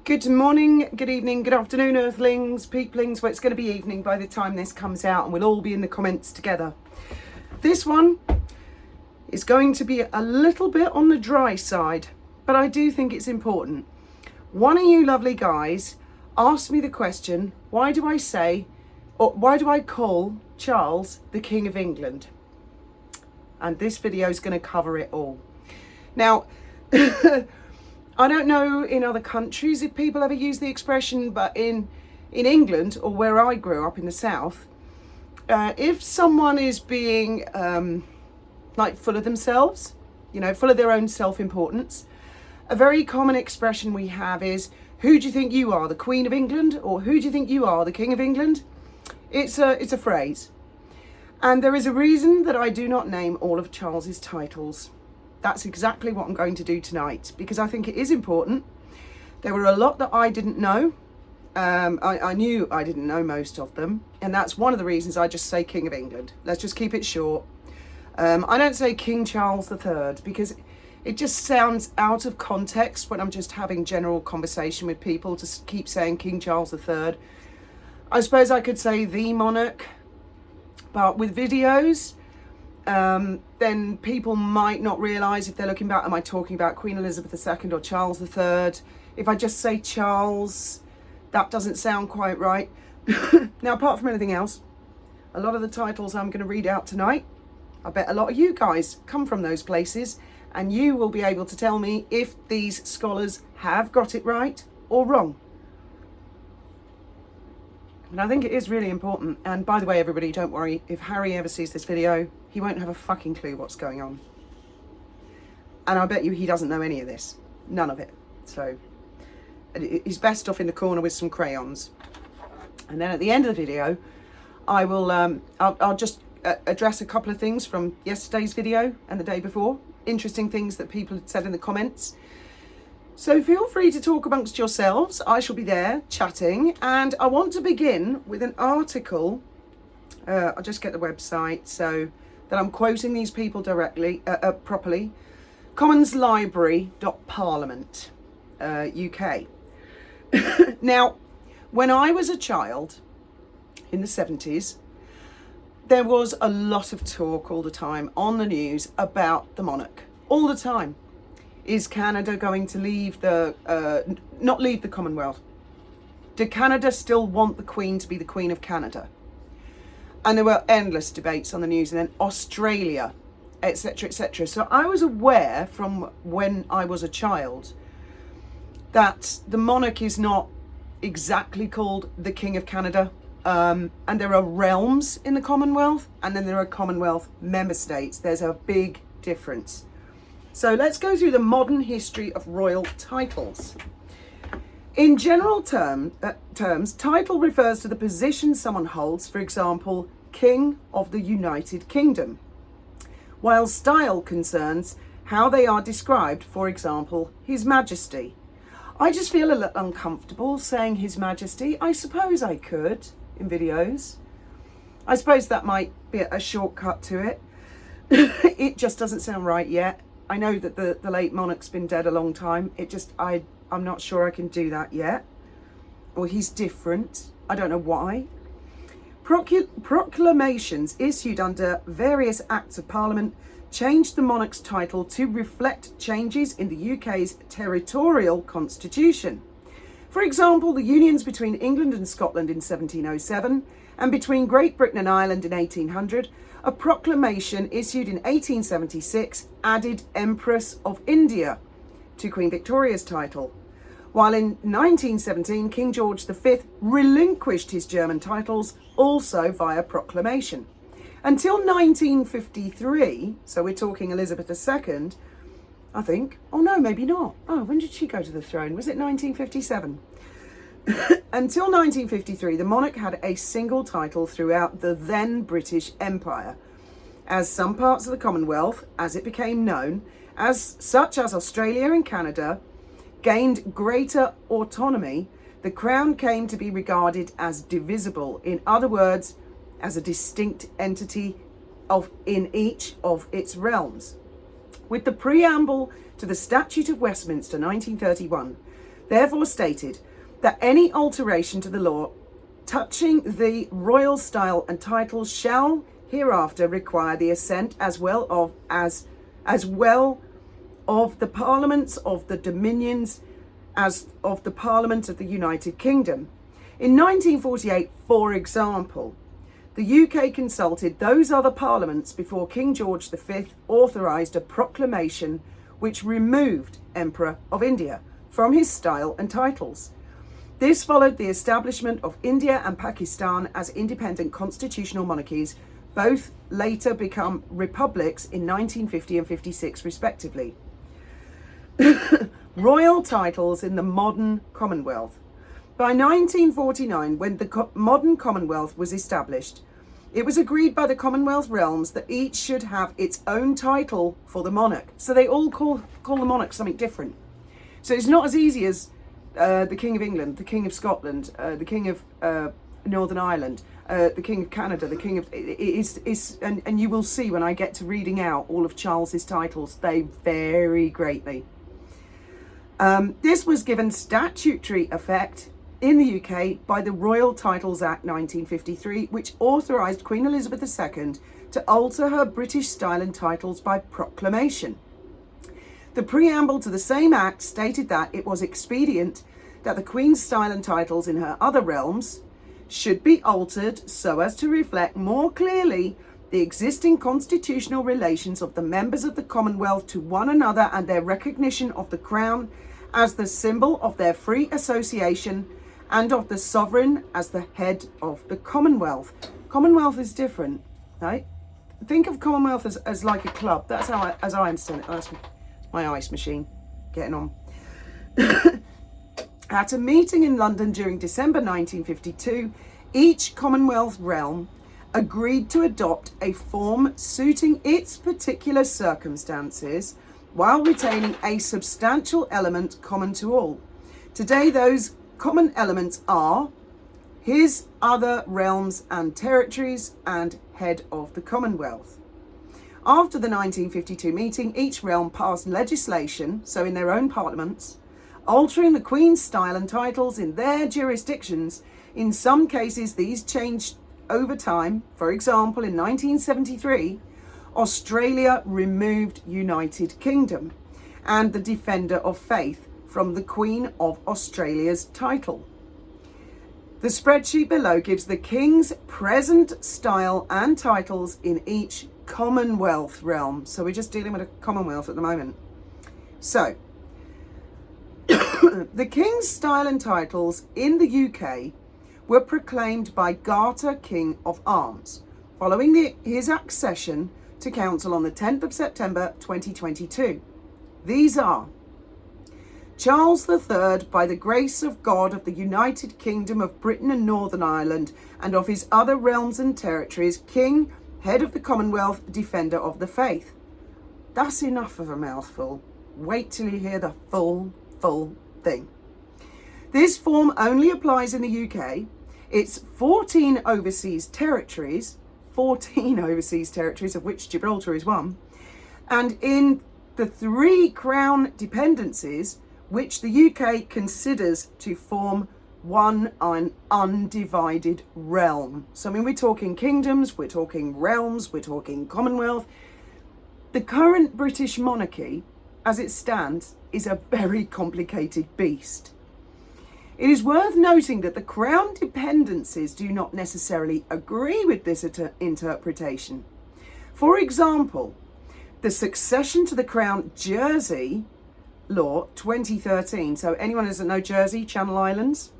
Good morning, good evening, good afternoon, earthlings, peeplings. Well, it's going to be evening by the time this comes out and we'll all be in the comments together. This one is going to be a little bit on the dry side, but I do think it's important. One of you lovely guys asked me the question, why do I call Charles the King of England? And this video is going to cover it all. Now, I don't know in other countries if people ever use the expression, but in England, or where I grew up in the south, if someone is being like full of themselves, full of their own self-importance, a very common expression we have is, who do you think you are, the Queen of England? Or who do you think you are, the King of England? It's a phrase. And there is a reason that I do not name all of Charles's titles. That's exactly what I'm going to do tonight, because I think it is important. There were a lot that I didn't know. I knew I didn't know most of them. And that's one of the reasons I just say King of England. Let's just keep it short. I don't say King Charles III because it just sounds out of context when I'm just having general conversation with people to keep saying King Charles III. I suppose I could say the monarch, but with videos, then people might not realise if they're looking back, am I talking about Queen Elizabeth II or Charles III? If I just say Charles, that doesn't sound quite right. Now, apart from anything else, a lot of the titles I'm going to read out tonight, I bet a lot of you guys come from those places, and you will be able to tell me if these scholars have got it right or wrong. And I think it is really important. And by the way, everybody, don't worry. If Harry ever sees this video, he won't have a fucking clue what's going on. And I bet you he doesn't know any of this. None of it. So he's best off in the corner with some crayons. And then at the end of the video, I will, I'll just address a couple of things from yesterday's video and the day before. Interesting things that people had said in the comments. So feel free to talk amongst yourselves. I shall be there chatting, and I want to begin with an article. I'll just get the website so that I'm quoting these people directly, properly. commonslibrary.parliament, UK. Now, when I was a child in the 70s, there was a lot of talk all the time on the news about the monarch, all the time. Is Canada going to leave not leave the Commonwealth? Do Canada still want the Queen to be the Queen of Canada? And there were endless debates on the news, and then Australia, etc., etc. So I was aware from when I was a child that the monarch is not exactly called the King of Canada. And there are realms in the Commonwealth, and then there are Commonwealth member states. There's a big difference. So let's go through the modern history of royal titles. In general terms, title refers to the position someone holds, for example, King of the United Kingdom, while style concerns how they are described, for example, His Majesty. I just feel a little uncomfortable saying His Majesty. I suppose I could in videos. I suppose that might be a shortcut to it. It just doesn't sound right yet. I know that the late monarch's been dead a long time. I'm not sure I can do that yet. Or he's different. I don't know why. Proclamations issued under various acts of parliament changed the monarch's title to reflect changes in the UK's territorial constitution. For example, the unions between England and Scotland in 1707 and between Great Britain and Ireland in 1800, a proclamation issued in 1876 added Empress of India to Queen Victoria's title, while in 1917 King George V relinquished his German titles also via proclamation. Until 1953, so we're talking Elizabeth II, I think. Oh no, maybe not. Oh, when did she go to the throne? Was it 1957? Until 1953, the monarch had a single title throughout the then British Empire. As some parts of the Commonwealth, as it became known, such as Australia and Canada, gained greater autonomy, the crown came to be regarded as divisible. In other words, as a distinct entity in each of its realms. With the preamble to the Statute of Westminster 1931, therefore stated that any alteration to the law touching the royal style and titles shall hereafter require the assent as well of the parliaments of the dominions as of the Parliament of the United Kingdom. In 1948, for example, the UK consulted those other parliaments before King George V authorised a proclamation which removed Emperor of India from his style and titles. This followed the establishment of India and Pakistan as independent constitutional monarchies, both later become republics in 1950 and 56 respectively. Royal titles in the modern Commonwealth. By 1949, when the modern Commonwealth was established, it was agreed by the Commonwealth realms that each should have its own title for the monarch. So they all call the monarch something different. So it's not as easy as the King of England, the King of Scotland, the King of Northern Ireland, the King of Canada, the King of... And you will see when I get to reading out all of Charles's titles, they vary greatly. This was given statutory effect in the UK by the Royal Titles Act 1953, which authorised Queen Elizabeth II to alter her British style and titles by proclamation. The preamble to the same act stated that it was expedient that the Queen's style and titles in her other realms should be altered so as to reflect more clearly the existing constitutional relations of the members of the Commonwealth to one another and their recognition of the Crown as the symbol of their free association and of the sovereign as the head of the Commonwealth. Commonwealth is different, right? Think of Commonwealth as like a club. That's how as I understand it. That's my ice machine getting on. At a meeting in London during December 1952, each Commonwealth realm agreed to adopt a form suiting its particular circumstances while retaining a substantial element common to all. Today, those common elements are his other realms and territories and head of the Commonwealth. After the 1952 meeting, each realm passed legislation, so in their own parliaments, altering the Queen's style and titles in their jurisdictions. In some cases, these changed over time. For example, in 1973, Australia removed United Kingdom and the Defender of Faith from the Queen of Australia's title. The spreadsheet below gives the King's present style and titles in each Commonwealth realm. So we're just dealing with a Commonwealth at the moment. So, the King's style and titles in the UK were proclaimed by Garter, King of Arms, following his accession to council on the 10th of September 2022. These are Charles III, by the grace of God of the United Kingdom of Britain and Northern Ireland and of his other realms and territories, King, head of the Commonwealth, defender of the faith. That's enough of a mouthful. Wait till you hear the full thing. This form only applies in the UK. It's 14 overseas territories, of which Gibraltar is one, and in the 3 crown dependencies, which the UK considers to form one undivided realm. So, I mean, we're talking kingdoms, we're talking realms, we're talking Commonwealth. The current British monarchy, as it stands, is a very complicated beast. It is worth noting that the crown dependencies do not necessarily agree with this interpretation. For example, the succession to the crown Jersey law 2013, so anyone who doesn't know Jersey, Channel Islands,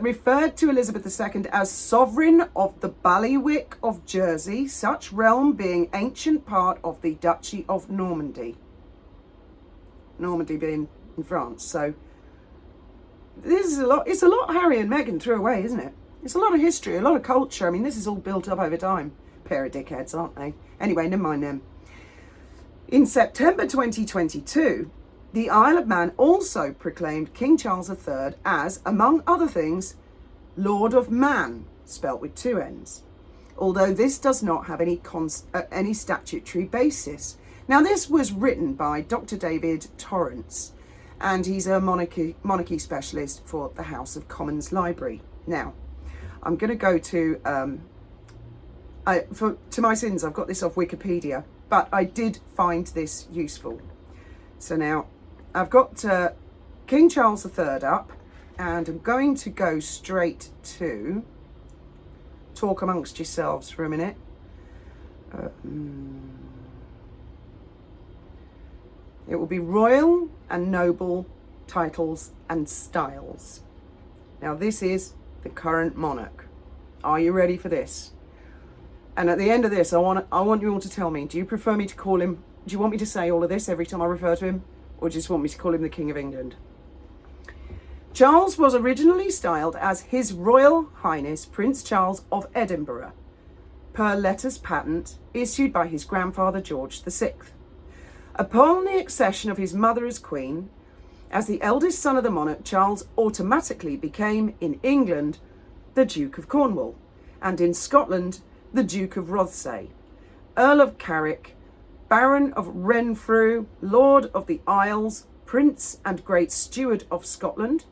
referred to Elizabeth II as sovereign of the Bailiwick of Jersey, such realm being ancient part of the Duchy of Normandy. Normandy being in France. So this is a lot. It's a lot Harry and Meghan threw away, isn't it? It's a lot of history, a lot of culture. I mean, this is all built up over time. Pair of dickheads, aren't they? Anyway, never mind them. In September 2022, the Isle of Man also proclaimed King Charles III as, among other things, Lord of Man, spelt with 2 N's, although this does not have any statutory basis. Now, this was written by Dr. David Torrance, and he's a monarchy specialist for the House of Commons Library. Now, I'm going to go to, to my sins, I've got this off Wikipedia, but I did find this useful. So now, I've got King Charles III up, and I'm going to go straight to talk amongst yourselves for a minute. It will be royal and noble titles and styles. Now this is the current monarch. Are you ready for this? And at the end of this, I want you all to tell me, do you prefer me to call him, do you want me to say all of this every time I refer to him? Or do you just want me to call him the King of England? Charles was originally styled as His Royal Highness Prince Charles of Edinburgh, per letters patent issued by his grandfather George VI. Upon the accession of his mother as Queen, as the eldest son of the monarch, Charles automatically became, in England, the Duke of Cornwall, and in Scotland, the Duke of Rothesay, Earl of Carrick, Baron of Renfrew, Lord of the Isles, Prince and Great Steward of Scotland.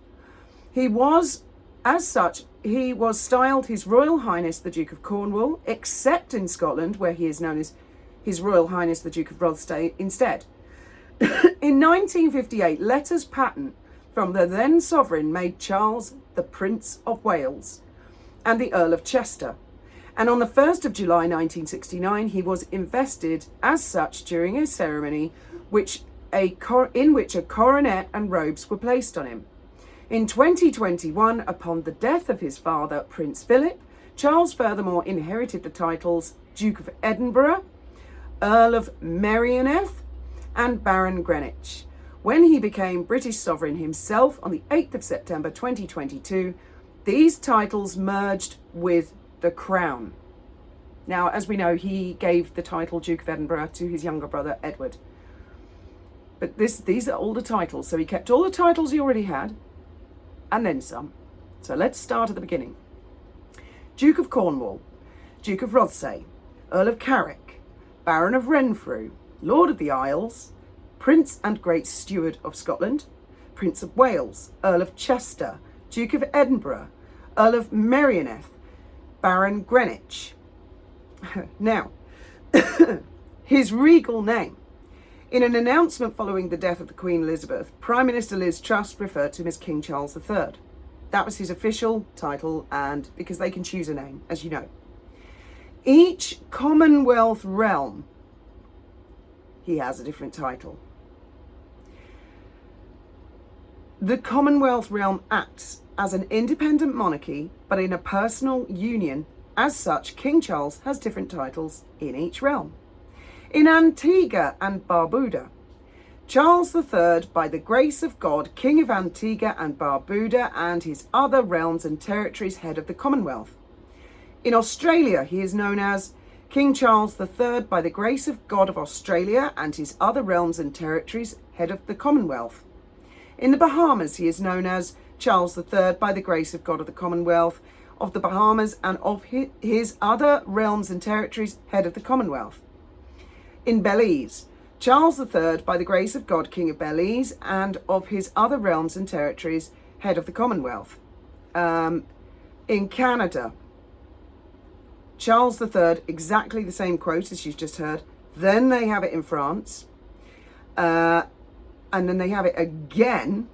He was, as such, he was styled His Royal Highness the Duke of Cornwall, except in Scotland, where he is known as His Royal Highness the Duke of Rothesay instead. In 1958, letters patent from the then sovereign made Charles the Prince of Wales and the Earl of Chester. And on the 1st of July 1969, he was invested as such during a ceremony in which a coronet and robes were placed on him. In 2021, upon the death of his father, Prince Philip, Charles furthermore inherited the titles Duke of Edinburgh, Earl of Merioneth, and Baron Greenwich. When he became British sovereign himself on the 8th of September 2022, these titles merged with the crown. Now, as we know, he gave the title Duke of Edinburgh to his younger brother, Edward. But these are all the titles, so he kept all the titles he already had, and then some. So let's start at the beginning. Duke of Cornwall, Duke of Rothesay, Earl of Carrick, Baron of Renfrew, Lord of the Isles, Prince and Great Steward of Scotland, Prince of Wales, Earl of Chester, Duke of Edinburgh, Earl of Merioneth, Baron Greenwich. Now, his regal name. In an announcement following the death of the Queen Elizabeth, Prime Minister Liz Truss referred to him as King Charles III. That was his official title, and because they can choose a name, as you know. Each Commonwealth realm, he has a different title. The Commonwealth realm acts as an independent monarchy, but in a personal union. As such, King Charles has different titles in each realm. In Antigua and Barbuda, Charles III, by the grace of God, King of Antigua and Barbuda and his other realms and territories, head of the Commonwealth. In Australia, he is known as King Charles III, by the grace of God of Australia and his other realms and territories, head of the Commonwealth. In the Bahamas, he is known as Charles III, by the grace of God of the Commonwealth of the Bahamas and of his other realms and territories, head of the Commonwealth. In Belize, Charles III, by the grace of God, King of Belize and of his other realms and territories, head of the Commonwealth. In Canada, Charles III, exactly the same quote as you've just heard. Then they have it in France. And then they have it again.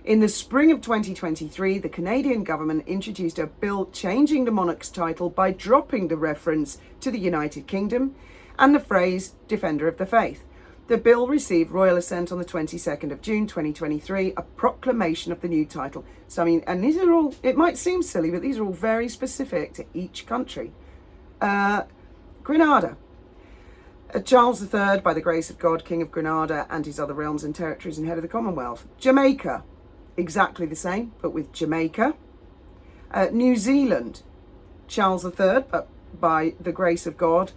In the spring of 2023, the Canadian government introduced a bill changing the monarch's title by dropping the reference to the United Kingdom and the phrase Defender of the Faith. The bill received royal assent on the 22nd of June 2023, a proclamation of the new title. So, I mean, and these are all, it might seem silly, but these are all very specific to each country. Grenada. Charles III, by the grace of God, King of Grenada and his other realms and territories and head of the Commonwealth. Jamaica. Exactly the same, but with Jamaica. New Zealand, Charles III, but by the grace of God,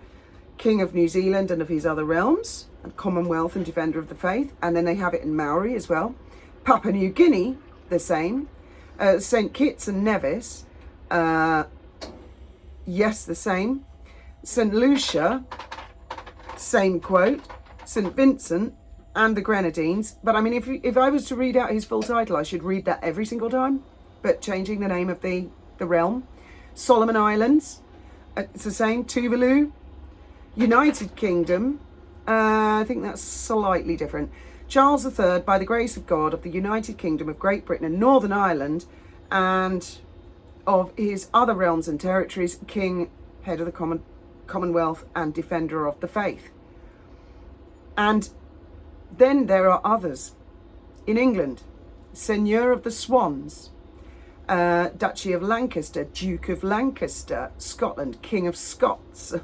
King of New Zealand and of his other realms, and Commonwealth and Defender of the Faith. And then they have it in Maori as well. Papua New Guinea, the same. St. Kitts and Nevis, yes, the same. St. Lucia, same quote. St. Vincent, and the Grenadines. But I mean, if I was to read out his full title, I should read that every single time, but changing the name of the realm. Solomon Islands, it's the same. Tuvalu, United Kingdom, I think that's slightly different. Charles III, by the grace of God, of the United Kingdom of Great Britain and Northern Ireland, and of his other realms and territories, King, head of the Commonwealth, and defender of the faith. And then there are others. In England, Seigneur of the Swans, Duchy of Lancaster, Duke of Lancaster, Scotland, King of Scots,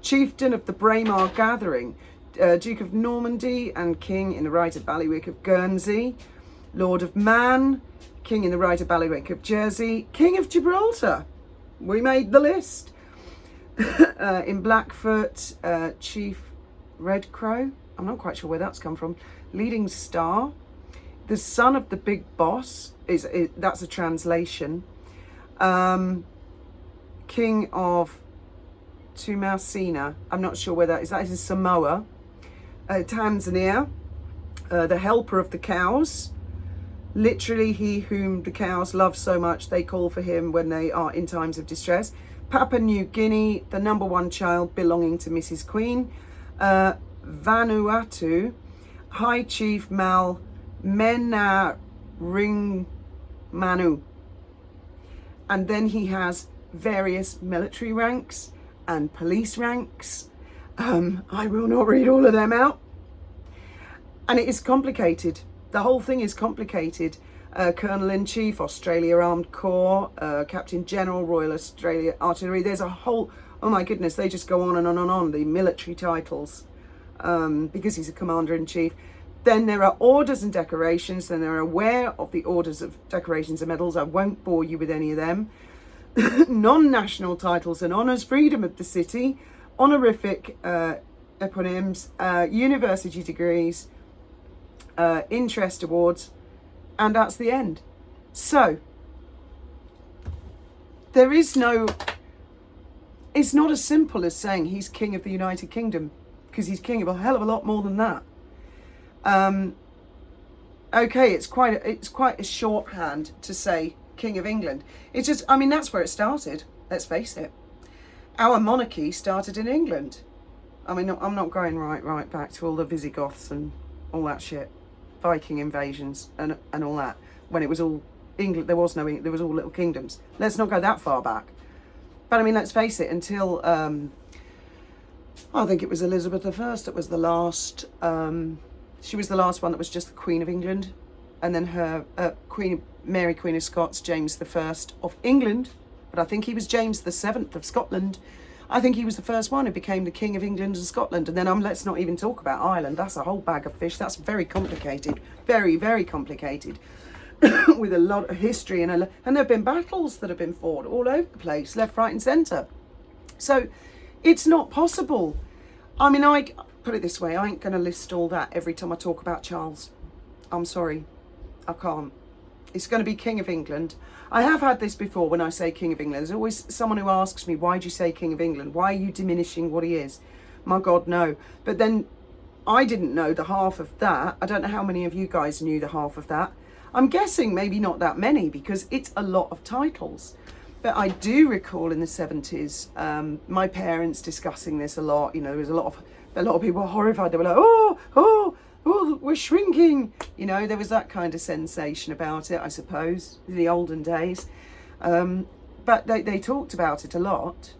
Chieftain of the Braemar Gathering, Duke of Normandy and King in the right of Bailiwick of Guernsey, Lord of Man, King in the right of Bailiwick of Jersey, King of Gibraltar, we made the list, in Blackfoot, Chief Red Crow, I'm not quite sure where that's come from, Leading Star, the son of the big boss, that's a translation, King of Tumasina, I'm not sure where that is in Samoa, Tanzania, the helper of the cows, literally he whom the cows love so much they call for him when they are in times of distress, Papua New Guinea, the number one child belonging to Mrs. Queen, Vanuatu, High Chief Mal Menaringmanu, and then he has various military ranks and police ranks. I will not read all of them out. And it is complicated. The whole thing is complicated. Colonel-in-Chief, Australia Armed Corps, Captain General, Royal Australia Artillery. There's a whole, oh my goodness, they just go on and on and on, the military titles, because he's a Commander-in-Chief. Then there are orders and decorations. Then they're aware of the orders of decorations and medals. I won't bore you with any of them. Non-national titles and honours, freedom of the city, honorific eponyms, university degrees, interest awards, and that's the end. So there is no, it's not as simple as saying he's king of the United Kingdom, because he's king of a hell of a lot more than that. Okay, it's quite a shorthand to say King of England. It's just, I mean, that's where it started. Let's face it. Our monarchy started in England. I mean, I'm not going right back to all the Visigoths and all that shit, Viking invasions and all that. When it was all England, there was all little kingdoms. Let's not go that far back. But I mean, let's face it. Until I think it was Elizabeth I that was the last. She was the last one that was just the Queen of England, and then her Mary Queen of Scots, James I of England, but I think he was James VII of Scotland. I think he was the first one who became the King of England and Scotland. And then let's not even talk about Ireland. That's a whole bag of fish. That's very complicated, very, very complicated, with a lot of history and there have been battles that have been fought all over the place, left, right, and centre. So it's not possible. I mean, I put it this way: I ain't going to list all that every time I talk about Charles. I'm sorry, I can't. It's going to be King of England. I have had this before when I say King of England. There's always someone who asks me, why do you say King of England? Why are you diminishing what he is? My God, no. But then I didn't know the half of that. I don't know how many of you guys knew the half of that. I'm guessing maybe not that many, because it's a lot of titles. But I do recall in the 70s, my parents discussing this a lot. You know, there was a lot of people were horrified. They were like, oh, we're shrinking. You know, there was that kind of sensation about it, I suppose, in the olden days. But they talked about it a lot.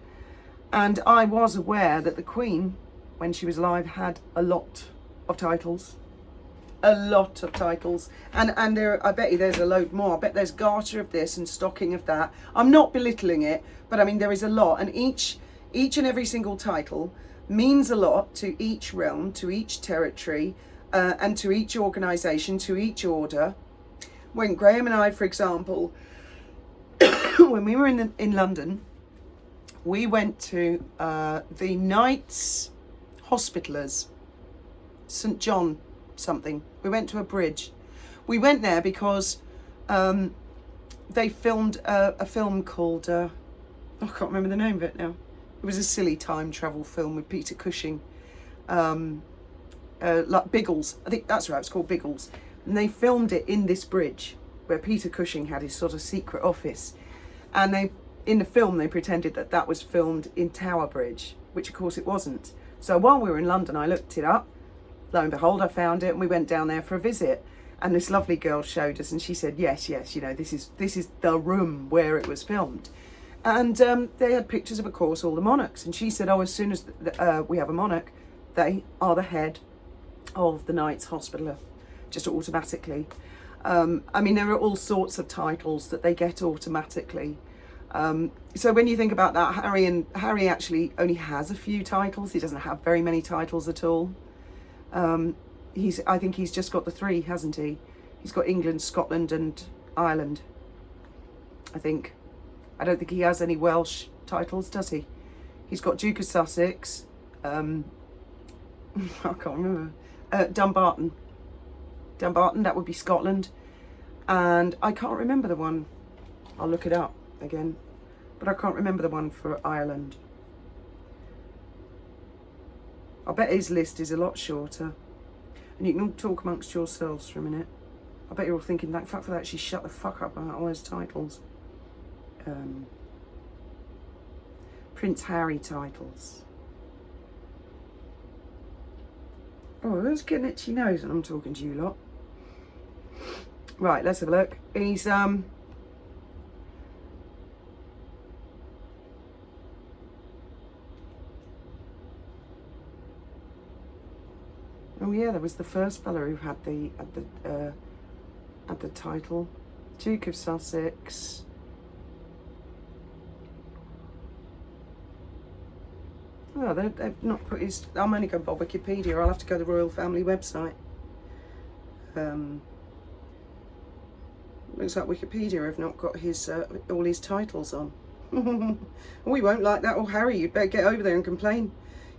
And I was aware that the Queen, when she was alive, had a lot of titles. A lot of titles. And there, I bet you there's a load more. I bet there's garter of this and stocking of that. I'm not belittling it, but I mean, there is a lot. And each and every single title means a lot to each realm, to each territory, and to each organisation, to each order. When Graham and I, for example, when we were in London, we went to the Knights Hospitallers, St John something. We went to a bridge. We went there because they filmed a film called, I can't remember the name of it now. It was a silly time travel film with Peter Cushing. like Biggles. I think that's right, it's called Biggles. And they filmed it in this bridge where Peter Cushing had his sort of secret office. And they, in the film, they pretended that that was filmed in Tower Bridge, which of course it wasn't. So while we were in London, I looked it up. Lo and behold, I found it, and we went down there for a visit. And this lovely girl showed us, and she said, yes, you know, this is the room where it was filmed. And they had pictures of course, all the monarchs. And she said, oh, as soon as we have a monarch, they are the head of the Knights Hospitaller, just automatically. I mean, there are all sorts of titles that they get automatically. So when you think about that, Harry actually only has a few titles. He doesn't have very many titles at all. I think he's just got the 3, hasn't he? He's got England, Scotland and Ireland, I think. I don't think he has any Welsh titles, does he? He's got Duke of Sussex, I can't remember, Dumbarton, that would be Scotland, and I can't remember the one, I'll look it up again, but I can't remember the one for Ireland. I bet his list is a lot shorter. And you can all talk amongst yourselves for a minute. I bet you're all thinking, that fuck for that, she shut the fuck up about all those titles. Prince Harry titles. Oh, who's getting itchy nose when I'm talking to you lot? Right, let's have a look. He's oh yeah, there was the first fella who had the title, Duke of Sussex. Oh, they've not put his. I'm only going by Wikipedia. I'll have to go to the royal family website. Looks like Wikipedia have not got his all his titles on. We won't like that. Oh, Harry, you'd better get over there and complain.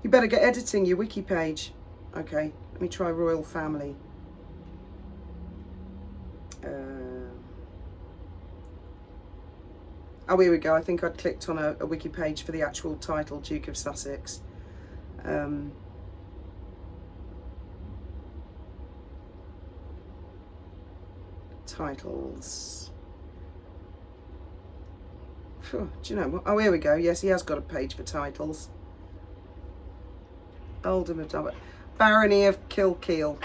You better get editing your wiki page. Okay, let me try royal family. Oh, here we go. I think I'd clicked on a wiki page for the actual title, Duke of Sussex. Titles. Phew, do you know what? Oh, here we go. Yes, he has got a page for titles. Earldom of Dover. Barony of Kilkeel.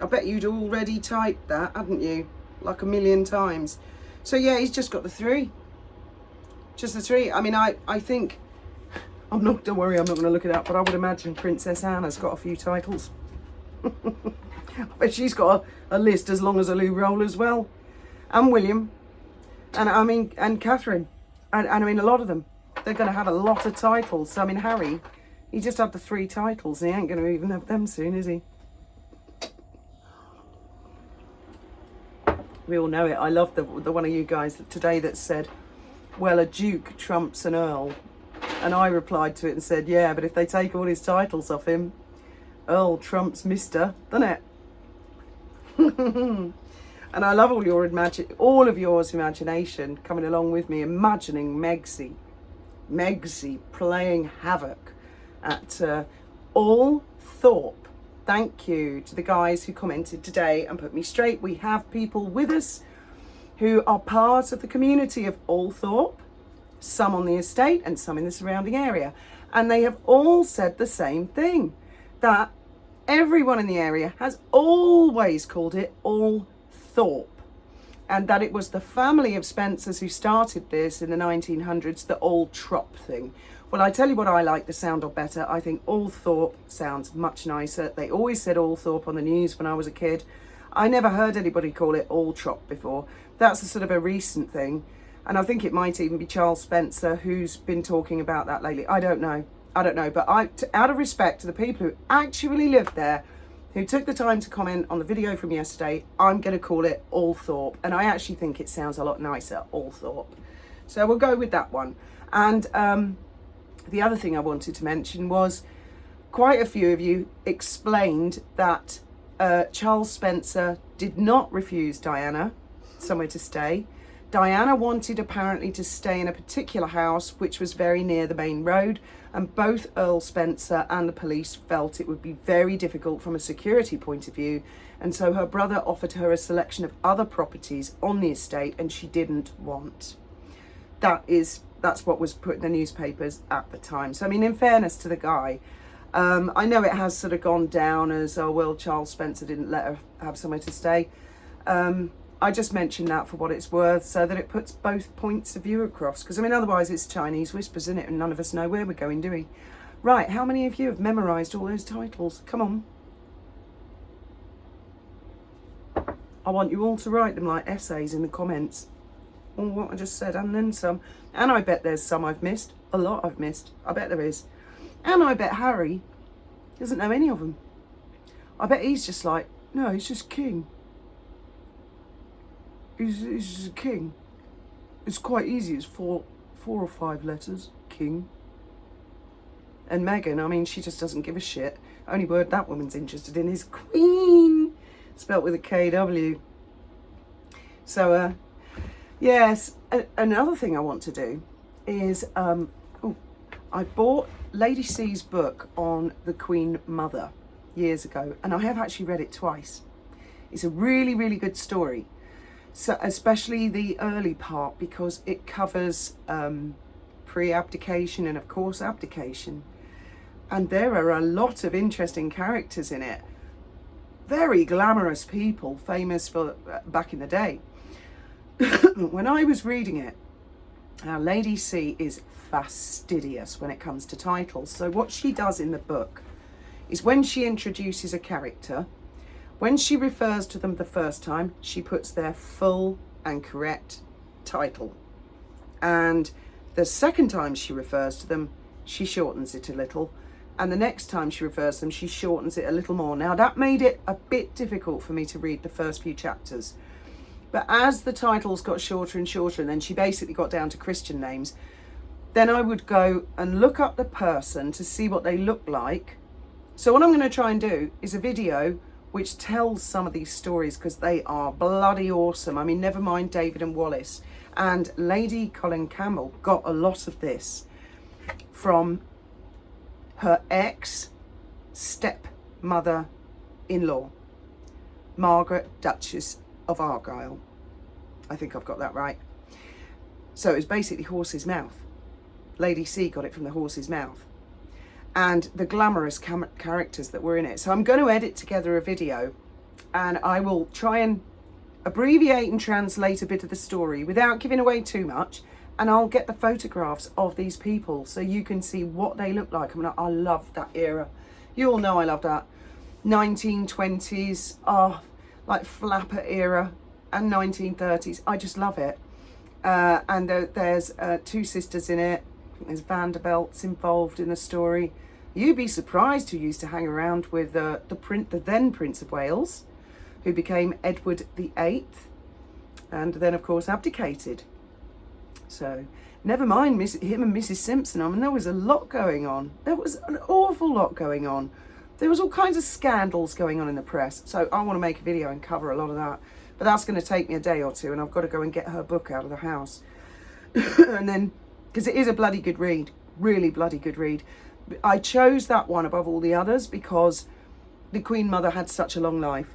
I bet you'd already typed that, hadn't you? Like a million times. So yeah, he's just got the 3. Just the 3. I mean, I think, don't worry, I'm not going to look it up, but I would imagine Princess Anne's got a few titles. But she's got a list as long as a loo roll as well. And William. And I mean, and Catherine. And I mean, a lot of them. They're going to have a lot of titles. So I mean, Harry, he just had the 3 titles. And he ain't going to even have them soon, is he? We all know it. I love the one of you guys today that said, well, a duke trumps an earl. And I replied to it and said, yeah, but if they take all his titles off him, earl trumps mister, doesn't it? And I love all of yours imagination coming along with me, imagining Megsy playing havoc at All Thorpe. Thank you to the guys who commented today and put me straight. We have people with us who are part of the community of Althorpe, some on the estate and some in the surrounding area. And they have all said the same thing, that everyone in the area has always called it Althorpe, and that it was the family of Spencers who started this in the 1900s, the Altrop thing. Well, I tell you what I like the sound of better. I think Althorpe sounds much nicer. They always said Althorpe on the news when I was a kid. I never heard anybody call it Altrop before. That's a sort of a recent thing. And I think it might even be Charles Spencer who's been talking about that lately. I don't know. But out of respect to the people who actually lived there, who took the time to comment on the video from yesterday, I'm going to call it Althorpe. And I actually think it sounds a lot nicer, Althorpe. So we'll go with that one. And the other thing I wanted to mention was quite a few of you explained that Charles Spencer did not refuse Diana somewhere to stay, Diana wanted apparently to stay in a particular house which was very near the main road, and both Earl Spencer and the police felt it would be very difficult from a security point of view, and so her brother offered her a selection of other properties on the estate, and she didn't want. That's what was put in the newspapers at the time. So I mean, in fairness to the guy, I know it has sort of gone down as, oh well, Charles Spencer didn't let her have somewhere to stay. I just mentioned that for what it's worth, so that it puts both points of view across. Because I mean, otherwise it's Chinese whispers, isn't it? And none of us know where we're going, do we? Right, how many of you have memorised all those titles? Come on. I want you all to write them like essays in the comments. All what I just said, and then some. And I bet there's some I've missed. A lot I've missed. I bet there is. And I bet Harry doesn't know any of them. I bet he's just like, no, he's just king. He's just a king. It's quite easy. It's four or five letters. King. And Meghan, I mean, she just doesn't give a shit. Only word that woman's interested in is Queen, spelt with a KW. So, yes. Another thing I want to do is, I bought Lady C's book on the Queen Mother years ago, and I have actually read it twice. It's a really, really good story. So especially the early part, because it covers pre-abdication and of course abdication, and there are a lot of interesting characters in it, very glamorous people, famous for back in the day. When I was reading it, Lady C is fastidious when it comes to titles. So what she does in the book is, when she introduces a character, when she refers to them the first time, she puts their full and correct title. And the second time she refers to them, she shortens it a little. And the next time she refers to them, she shortens it a little more. Now, that made it a bit difficult for me to read the first few chapters. But as the titles got shorter and shorter, and then she basically got down to Christian names, then I would go and look up the person to see what they look like. So what I'm going to try and do is a video which tells some of these stories, because they are bloody awesome. I mean, never mind David and Wallace. And Lady Colin Campbell got a lot of this from her ex-stepmother-in-law, Margaret, Duchess of Argyle. I think I've got that right. So it was basically horse's mouth. Lady C got it from the horse's mouth. And the glamorous characters that were in it. So I'm going to edit together a video, and I will try and abbreviate and translate a bit of the story without giving away too much, and I'll get the photographs of these people so you can see what they look like. I mean, I love that era. You all know I love that 1920s, like flapper era, and 1930s. I just love it. And there's two sisters in it. There's Vanderbilt's involved in the story. You'd be surprised who used to hang around with the then Prince of Wales, who became Edward VIII, and then of course abdicated. So never mind him and Mrs. Simpson. I mean, there was a lot going on. There was an awful lot going on. There was all kinds of scandals going on in the press. So I want to make a video and cover a lot of that. But that's going to take me a day or two, and I've got to go and get her book out of the house. And then, because it is a bloody good read, really bloody good read. I chose that one above all the others because the Queen Mother had such a long life.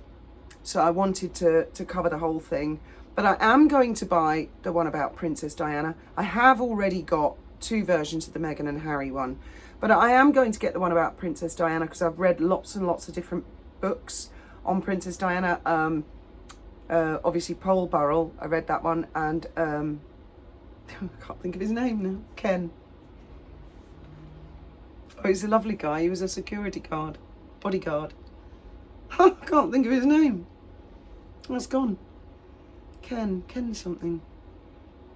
So I wanted to cover the whole thing. But I am going to buy the one about Princess Diana. I have already got two versions of the Meghan and Harry one. But I am going to get the one about Princess Diana because I've read lots and lots of different books on Princess Diana. Obviously Paul Burrell, I read that one, and I can't think of his name now. Ken. Oh, he's a lovely guy. He was a security guard, bodyguard. I can't think of his name. Oh, it's gone. Ken something.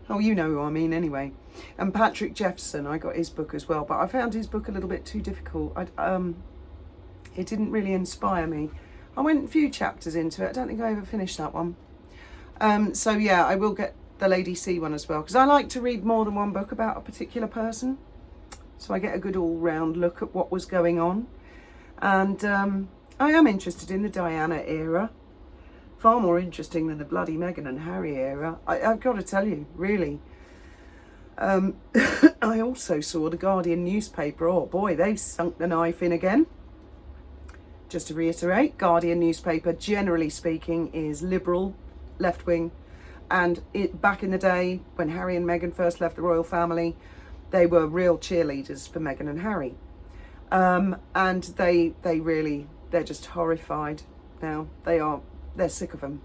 Oh, you know who I mean anyway. And Patrick Jefferson, I got his book as well, but I found his book a little bit too difficult. It didn't really inspire me. I went a few chapters into it. I don't think I ever finished that one. So yeah, I will get the Lady C one as well, because I like to read more than one book about a particular person, so I get a good all-round look at what was going on. And I am interested in the Diana era. Far more interesting than the bloody Meghan and Harry era. I've got to tell you, really. I also saw the Guardian newspaper. Oh boy, they've sunk the knife in again. Just to reiterate, Guardian newspaper, generally speaking, is liberal, left-wing. And back in the day, when Harry and Meghan first left the royal family, they were real cheerleaders for Meghan and Harry. And they're just horrified now. They're sick of them.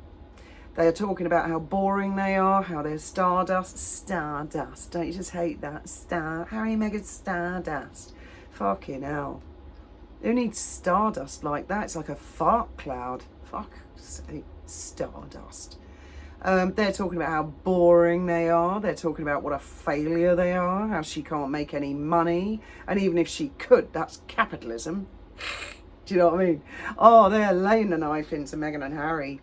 They are talking about how boring they are, how they're stardust. Don't you just hate that? Harry and Meghan stardust. Fucking hell. Who needs stardust like that? It's like a fart cloud. Fuck's sake, stardust. They're talking about how boring they are. They're talking about what a failure they are, how she can't make any money. And even if she could, that's capitalism. Do you know what I mean? Oh, they're laying the knife into Meghan and Harry.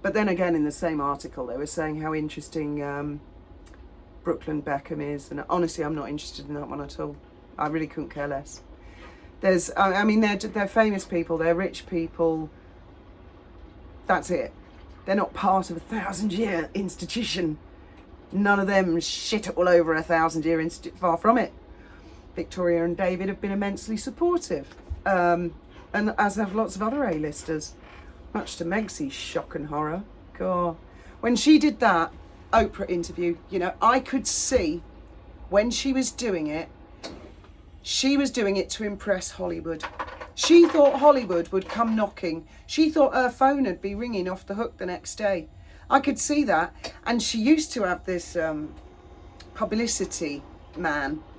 But then again, in the same article, they were saying how interesting Brooklyn Beckham is. And honestly, I'm not interested in that one at all. I really couldn't care less. They're famous people. They're rich people. That's it. They're not part of a 1,000-year institution. None of them shit all over a 1,000-year institution. Far from it. Victoria and David have been immensely supportive. And as have lots of other A-listers. Much to Meg's shock and horror. God. When she did that Oprah interview, you know, I could see when she was doing it to impress Hollywood. She thought Hollywood would come knocking. She thought her phone would be ringing off the hook the next day. I could see that. And she used to have this publicity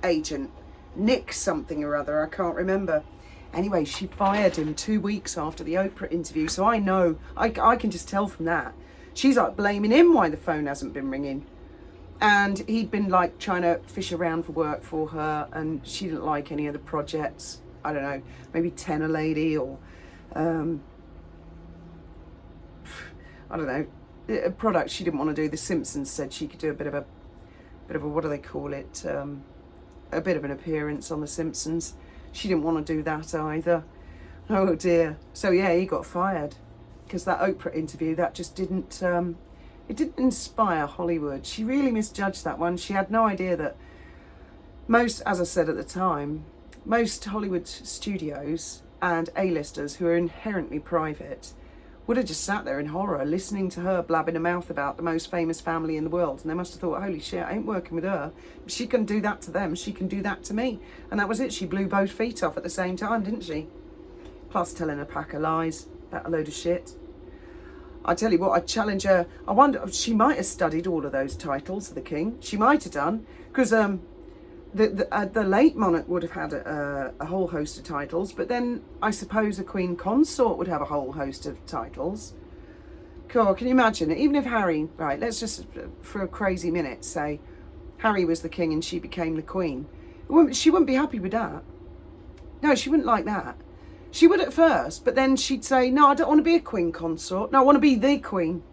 agent, Nick something or other, I can't remember. Anyway, she fired him 2 weeks after the Oprah interview. So I know, I can just tell from that. She's like blaming him why the phone hasn't been ringing. And he'd been like trying to fish around for work for her, and she didn't like any of the projects. I don't know, maybe Tenor Lady or, I don't know, a product she didn't want to do. The Simpsons said she could do a bit of a what do they call it? A bit of an appearance on The Simpsons. She didn't want to do that either. Oh dear. So yeah, he got fired because that Oprah interview, that just didn't, it didn't inspire Hollywood. She really misjudged that one. She had no idea that most, as I said at the time, most Hollywood studios and A-listers who are inherently private would have just sat there in horror listening to her blabbing her mouth about the most famous family in the world. And they must have thought, holy shit, I ain't working with her. She can do that to them. She can do that to me. And that was it. She blew both feet off at the same time, didn't she? Plus telling a pack of lies about a load of shit. I tell you what, I challenge her. I wonder, she might have studied all of those titles of the king. She might have done. Because the late monarch would have had a whole host of titles, but then I suppose a queen consort would have a whole host of titles. God, can you imagine it? Even if Harry, right, let's just for a crazy minute say Harry was the king and she became the queen. She wouldn't be happy with that. No, she wouldn't like that. She would at first, but then she'd say, no, I don't want to be a queen consort. No, I want to be the queen.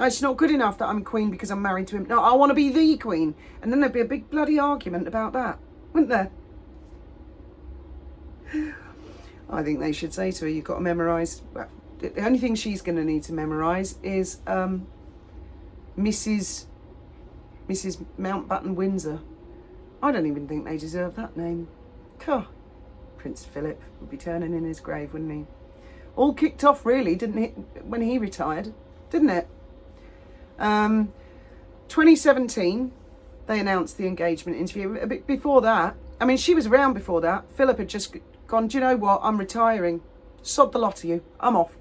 It's not good enough that I'm queen because I'm married to him. No, I want to be the queen. And then there'd be a big bloody argument about that, wouldn't there? I think they should say to her, you've got to memorise. Well, the only thing she's going to need to memorise is Mrs. Mountbatten Windsor. I don't even think they deserve that name. God, Prince Philip would be turning in his grave, wouldn't he? All kicked off, really, didn't it, when he retired, didn't it? 2017, they announced the engagement interview. A bit before that, I mean, she was around before that. Philip had just gone, do you know what? I'm retiring. Sod the lot of you. I'm off.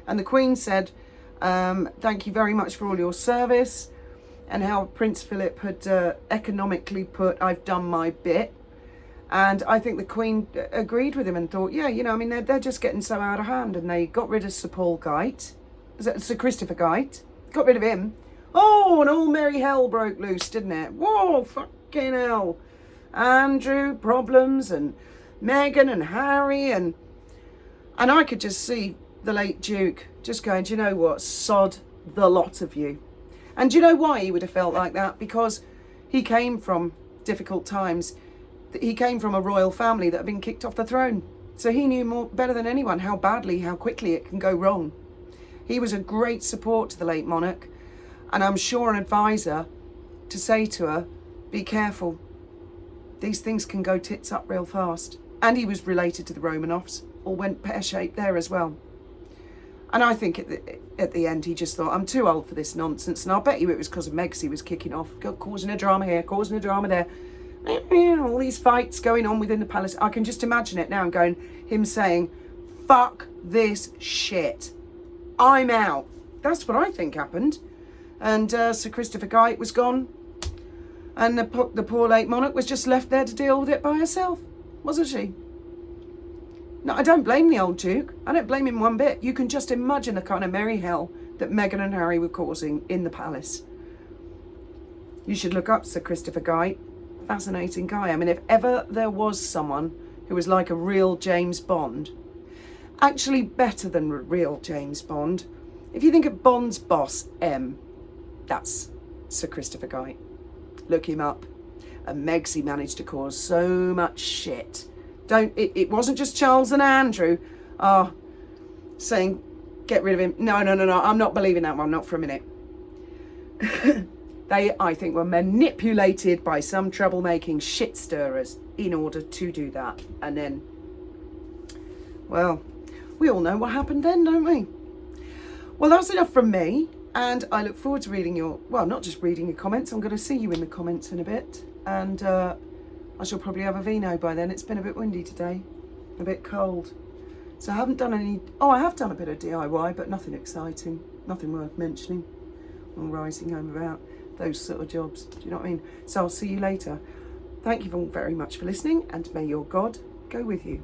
And the Queen said, thank you very much for all your service. And how Prince Philip had economically put, I've done my bit. And I think the Queen agreed with him and thought, yeah, you know, I mean, they're just getting so out of hand. And they got rid of Sir Paul Geit, Sir Christopher Geit. Got rid of him. Oh, and all merry hell broke loose, didn't it? Whoa, fucking hell. Andrew, problems, and Meghan and Harry, and I could just see the late Duke just going, do you know what? Sod the lot of you. And do you know why he would have felt like that? Because he came from difficult times. He came from a royal family that had been kicked off the throne. So he knew better than anyone how quickly it can go wrong. He was a great support to the late monarch, and I'm sure an advisor to say to her, be careful. These things can go tits up real fast. And he was related to the Romanovs, all went pear-shaped there as well. And I think at the end he just thought, I'm too old for this nonsense. And I'll bet you it was because of Megs he was kicking off, causing a drama here, causing a drama there. All these fights going on within the palace. I can just imagine it now and going, him saying, fuck this shit. I'm out. That's what I think happened. And Sir Christopher Guy was gone. And the poor late monarch was just left there to deal with it by herself, wasn't she? No, I don't blame the old Duke. I don't blame him one bit. You can just imagine the kind of merry hell that Meghan and Harry were causing in the palace. You should look up Sir Christopher Guy. Fascinating guy. I mean, if ever there was someone who was like a real James Bond, actually better than real James Bond, if you think of Bond's boss, M, that's Sir Christopher Guy. Look him up. And Megsy managed to cause so much shit. It wasn't just Charles and Andrew saying, get rid of him. No, I'm not believing that one, not for a minute. They, I think, were manipulated by some troublemaking shit stirrers in order to do that. And then, well, we all know what happened then, don't we? Well, that's enough from me. And I look forward to reading your, well, not just reading your comments. I'm going to see you in the comments in a bit. And I shall probably have a vino by then. It's been a bit windy today, a bit cold. So I haven't done any, I have done a bit of DIY, but nothing exciting, nothing worth mentioning. I'm rising home about those sort of jobs. Do you know what I mean? So I'll see you later. Thank you all very much for listening, and may your God go with you.